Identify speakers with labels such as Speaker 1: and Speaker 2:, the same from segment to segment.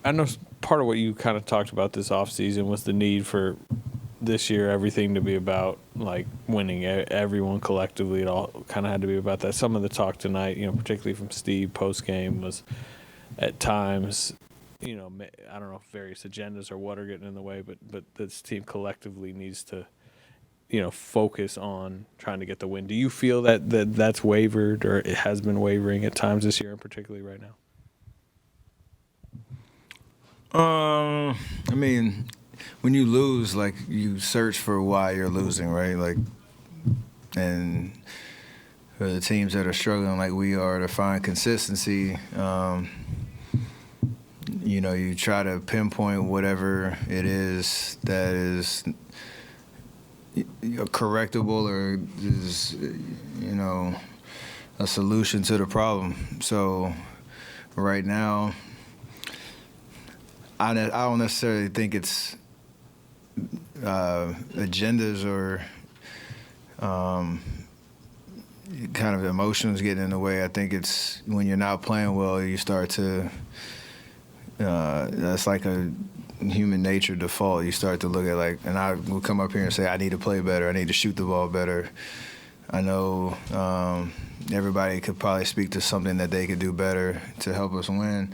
Speaker 1: I know part of what you kind of talked about this offseason was the need for this year everything to be about like winning. Everyone collectively, it all kind of had to be about that. Some of the talk tonight, particularly from Steve post game, was at times, I don't know if various agendas or what are getting in the way, but this team collectively needs to, focus on trying to get the win. Do you feel that's wavered, or it has been wavering at times this year, and particularly right now?
Speaker 2: I mean, when you lose, like, you search for why you're losing, right? Like, and for the teams that are struggling like we are to find consistency, you try to pinpoint whatever it is that is correctable or is, a solution to the problem. So right now, I don't necessarily think it's agendas or kind of emotions getting in the way. I think it's when you're not playing well, you start to that's like a human nature default. You start to look at and I will come up here and say, I need to play better. I need to shoot the ball better. I know everybody could probably speak to something that they could do better to help us win.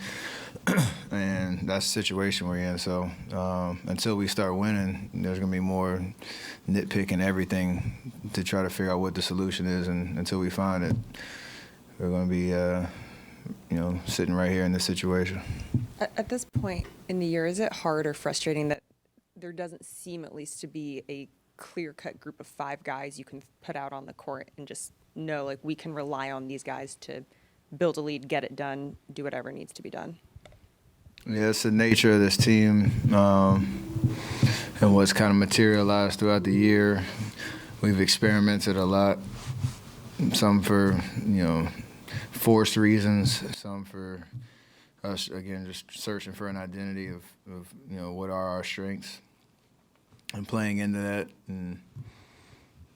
Speaker 2: And that's the situation we're in. So until we start winning, there's going to be more nitpicking everything to try to figure out what the solution is. And until we find it, we're going to be, sitting right here in this situation.
Speaker 3: At this point in the year, is it hard or frustrating that there doesn't seem at least to be a clear-cut group of 5 guys you can put out on the court and just know, like, we can rely on these guys to build a lead, get it done, do whatever needs to be done?
Speaker 2: Yeah, it's the nature of this team and what's kind of materialized throughout the year. We've experimented a lot, some for, forced reasons, some for us, again, just searching for an identity of what are our strengths and playing into that. And,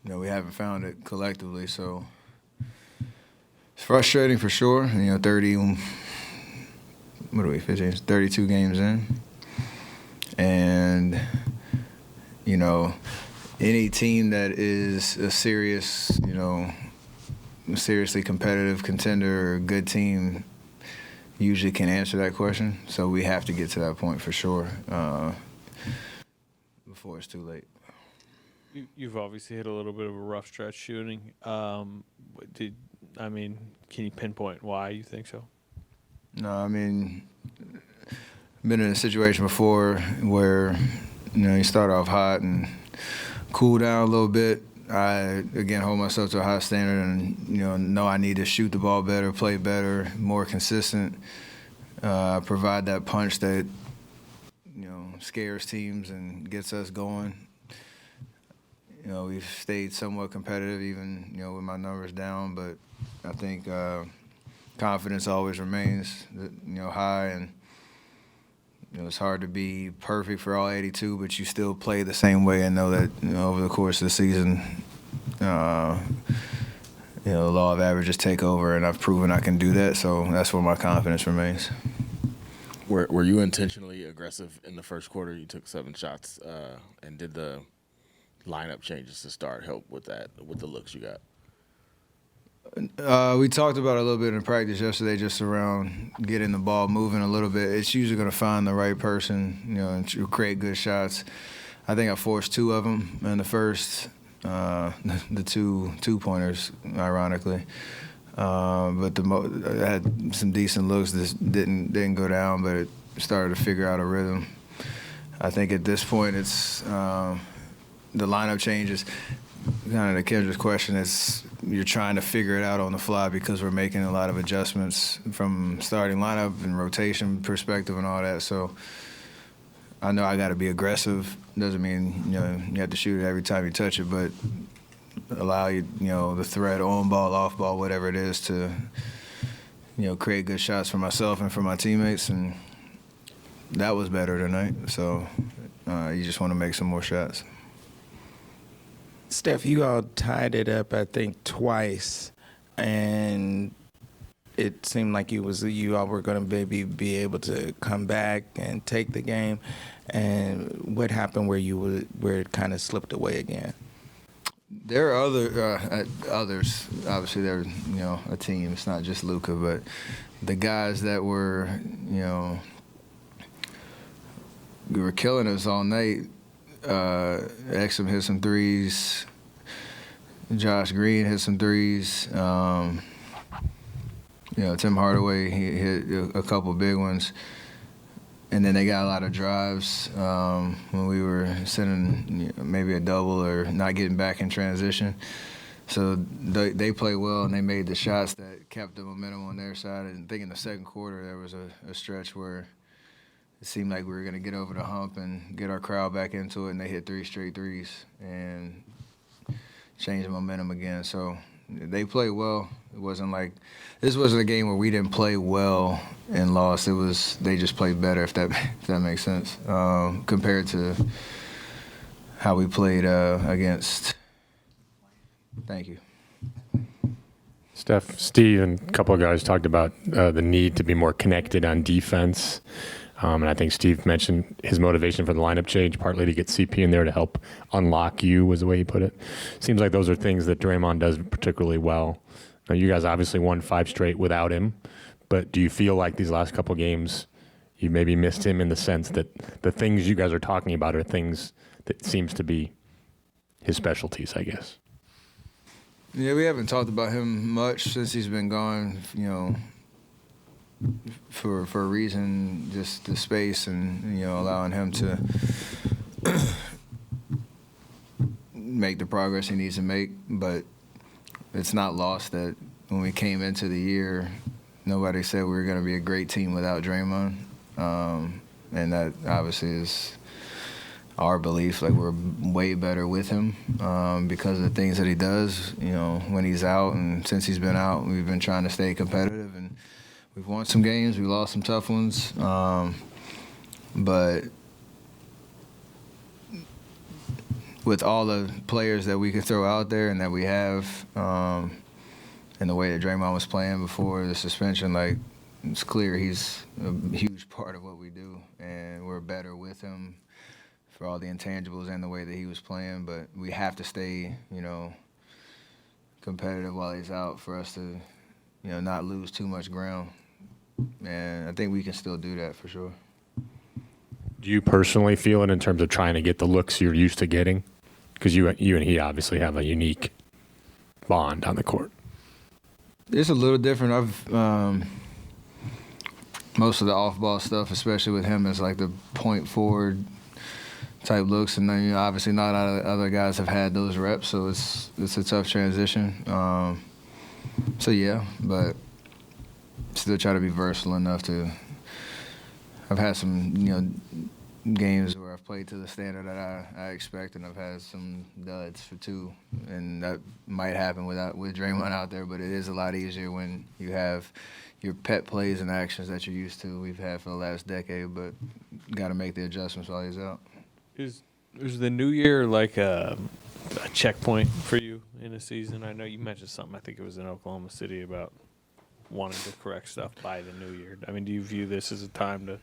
Speaker 2: we haven't found it collectively, so it's frustrating for sure. 32 games in. And, any team that is a serious, seriously competitive contender or good team usually can answer that question. So we have to get to that point for sure before it's too late.
Speaker 1: You've obviously hit a little bit of a rough stretch shooting. Can you pinpoint why you think so?
Speaker 2: No, been in a situation before where, you start off hot and cool down a little bit. I, again, hold myself to a high standard and, know I need to shoot the ball better, play better, more consistent, provide that punch that, scares teams and gets us going. We've stayed somewhat competitive even, with my numbers down, but I think confidence always remains, high, and it's hard to be perfect for all 82, but you still play the same way and know that over the course of the season, the law of averages take over, and I've proven I can do that. So that's where my confidence remains.
Speaker 4: Were you intentionally aggressive in the first quarter? You took 7 shots, and did the lineup changes to start help with that, with the looks you got?
Speaker 2: We talked about it a little bit in practice yesterday, just around getting the ball moving a little bit. It's usually going to find the right person, and create good shots. I think I forced 2 of them in the first, the two-pointers, ironically. But I had some decent looks that didn't go down, but it started to figure out a rhythm. I think at this point it's the lineup changes. Kind of to Kendra's question, you're trying to figure it out on the fly because we're making a lot of adjustments from starting lineup and rotation perspective and all that. So I know I got to be aggressive. Doesn't mean you have to shoot it every time you touch it, but allow the threat, on ball, off ball, whatever it is, to create good shots for myself and for my teammates, and that was better tonight. So you just want to make some more shots.
Speaker 5: Steph, you all tied it up, I think, twice, and it seemed like you all were going to maybe be able to come back and take the game. And what happened where it kind of slipped away again?
Speaker 2: There are others. Obviously, they're a team. It's not just Luka, but the guys that were we were killing us all night. Exum hit some threes. Josh Green hit some threes. Tim Hardaway, he hit a couple big ones. And then they got a lot of drives when we were sending maybe a double or not getting back in transition. So they played well, and they made the shots that kept the momentum on their side. And I think in the second quarter there was a stretch where it seemed like we were going to get over the hump and get our crowd back into it, and they hit 3 straight threes and changed the momentum again. So they played well. It wasn't like this wasn't a game where we didn't play well and lost. It was they just played better, if that makes sense, compared to how we played against. Thank you.
Speaker 6: Steve, and a couple of guys talked about the need to be more connected on defense. And I think Steve mentioned his motivation for the lineup change, partly to get CP in there to help unlock you, was the way he put it. Seems like those are things that Draymond does particularly well. Now, you guys obviously won 5 straight without him, but do you feel like these last couple games you maybe missed him in the sense that the things you guys are talking about are things that seems to be his specialties, I guess?
Speaker 2: Yeah, we haven't talked about him much since he's been gone, for a reason, just the space and, allowing him to make the progress he needs to make. But it's not lost that when we came into the year, nobody said we were going to be a great team without Draymond. And that obviously is our belief. Like, we're way better with him because of the things that he does, when he's out. And since he's been out, we've been trying to stay competitive. And we've won some games. We lost some tough ones. But with all the players that we can throw out there and that we have, and the way that Draymond was playing before the suspension, like, it's clear he's a huge part of what we do. And we're better with him for all the intangibles and the way that he was playing. But we have to stay, competitive while he's out for us to, not lose too much ground. And I think we can still do that for sure.
Speaker 6: Do you personally feel it in terms of trying to get the looks you're used to getting? Because you and he obviously have a unique bond on the court.
Speaker 2: It's a little different. I've most of the off-ball stuff, especially with him, is like the point forward type looks, and then obviously not other guys have had those reps, so it's a tough transition. So yeah, but still try to be versatile enough to. I've had some games where I've played to the standard that I expect, and I've had some duds for 2, and that might happen with Draymond out there, but it is a lot easier when you have your pet plays and actions that you're used to. We've had for the last decade, but got to make the adjustments while he's out.
Speaker 1: Is the new year like a checkpoint for you in a season? I know you mentioned something, I think it was in Oklahoma City, about wanting to correct stuff by the new year. I mean, do you view this as a time to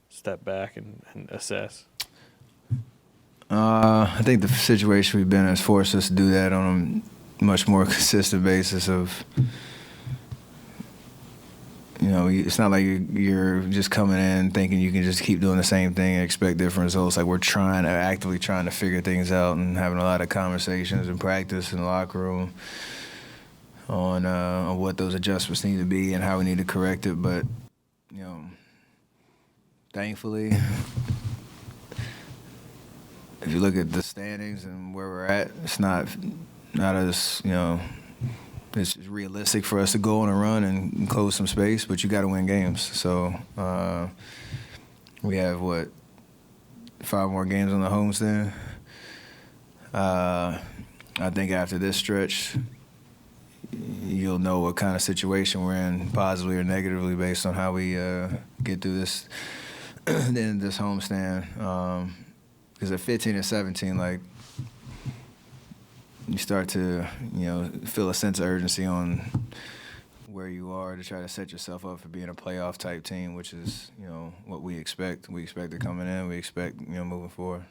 Speaker 1: step back and assess?
Speaker 2: I think the situation we've been in has forced us to do that on a much more consistent basis of, it's not like you're just coming in thinking you can just keep doing the same thing and expect different results. Like, we're actively trying to figure things out and having a lot of conversations and practice in the locker room on what those adjustments need to be and how we need to correct it. But, thankfully, if you look at the standings and where we're at, it's not as, it's realistic for us to go on a run and close some space, but you got to win games. So we have, 5 more games on the homestand. I think after this stretch, you'll know what kind of situation we're in, positively or negatively, based on how we get through this, the end of this homestand. Because at 15 and 17, like, you start to, feel a sense of urgency on where you are to try to set yourself up for being a playoff type team, which is what we expect. We expect it coming in. We expect moving forward.